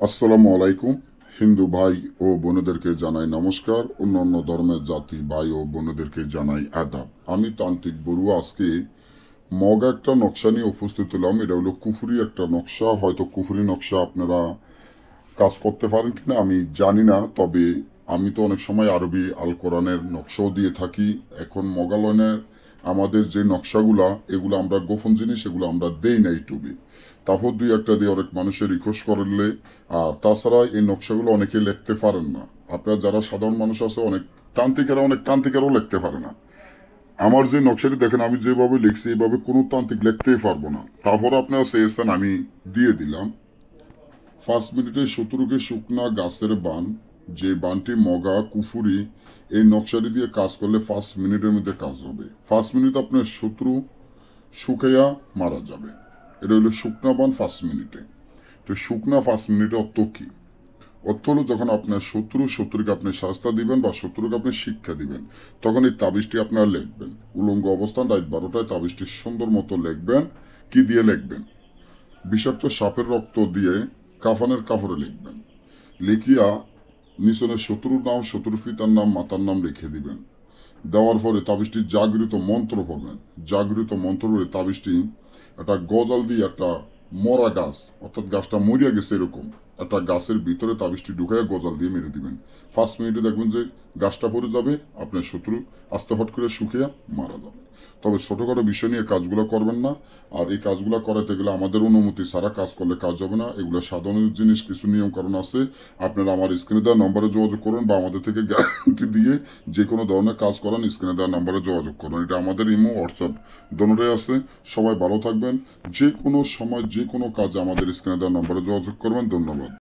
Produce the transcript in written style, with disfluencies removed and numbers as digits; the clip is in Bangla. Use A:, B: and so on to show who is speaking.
A: আসসালামু আলাইকুম। হিন্দু ভাই ও বোনেদেরকে জানাই নমস্কার। অন্যান্য ধর্মের জাতি ভাই ও বোনেদেরকে জানাই আদাব। আমি তান্ত্রিক বড়ুয়া। আজকে মগা একটা নকশা নিয়ে উপস্থিত হলাম। এটা হলো কুফুরি একটা নকশা। হয়তো কুফুরি নকশা আপনারা কাজ করতে পারেন কিনা আমি জানি না, তবে আমি তো অনেক সময় আরবি আল কোরআনের নকশাও দিয়ে থাকি। এখন মোগালনের আমাদের যে নকশাগুলা, এগুলো আমরা গোপন জিনিস, এগুলো আমরা দেই না ইউটিউবে। তারপর দুই একটা দিয়ে অনেক মানুষের রিকোয়েস্ট করলে। আর তাছাড়া এই নকশাগুলো অনেকে লিখতে পারেন না। আপনারা যারা সাধারণ মানুষ আছে, অনেক তান্ত্রিকেরাও লিখতে পারে না। আমার যে নকশাটি দেখেন, আমি যেভাবে লিখছি এইভাবে কোনো তান্ত্রিক লিখতেই পারবো না। তারপর আপনারা চেয়েছেন, আমি দিয়ে দিলাম। 5 মিনিটে শত্রুকে শুকনা গাছের বান, যে বানটি মগা কুফুরি, এই নকশাটি দিয়ে কাজ করলে 5 মিনিটের মধ্যে কাজ হবে। 5 মিনিট আপনার শত্রু শুকাইয়া মারা যাবে। এটা হলো শুকনা বান 5 মিনিটে। তো শুকনা 5 মিনিটে অর্থ কি? অর্থ হলো, যখন আপনার শত্রুকে আপনি শাস্তা দিবেন বা শত্রুকে আপনি শিক্ষা দিবেন, তখন এই তাবিজটি আপনারা লিখবেন। উলঙ্গ অবস্থান রাত 12টায় তাবিজটি সুন্দর মতো লিখবেন। কি দিয়ে লিখবেন? বিষাক্ত সাপের রক্ত দিয়ে কাফানের কাপড়ে লিখবেন। লিখিয়া নিচনে শত্রুর নাম, শত্রুর পিতার নাম, মাতার নাম লিখে দিবেন। দেওয়ার পরে তাবিজটি জাগৃত মন্ত্র পড়বেন। জাগৃত মন্ত্র পড়ে তাবিজটি একটা গজাল দিয়ে একটা মরা গাছ, অর্থাৎ গাছটা মরিয়া গেছে এরকম একটা গাছের ভিতরে তাবিজটি ঢুকাইয়া গজাল দিয়ে মেরে দিবেন। 5 মিনিটে দেখবেন যে গাছটা পড়ে যাবে, আপনার শত্রু আস্তে হট করে শুকিয়ে মারা যাবে। তবে ছোটখাটো বিষয় নিয়ে কাজগুলো করবেন না। আর এই কাজগুলো করাতে গেলে আমাদের অনুমতি ছাড়া কাজ করলে কাজ হবে না। এগুলো সাধারণ জিনিস, কিছু নিয়ম কারণ আছে। আপনারা আমার স্ক্রিনে দেওয়া নম্বরে যোগাযোগ করুন, বা আমাদের থেকে গ্যারান্টি দিয়ে যে কোনো ধরনের কাজ করান স্ক্রিনে দেওয়া নম্বরে যোগাযোগ করুন। এটা আমাদের ইমো, হোয়াটসঅ্যাপ দোনোটাই আছে। সবাই ভালো থাকবেন। যে কোনো সময় যে কোনো কাজে আমাদের স্ক্রিনে দেওয়া নম্বরে যোগাযোগ করবেন। ধন্যবাদ।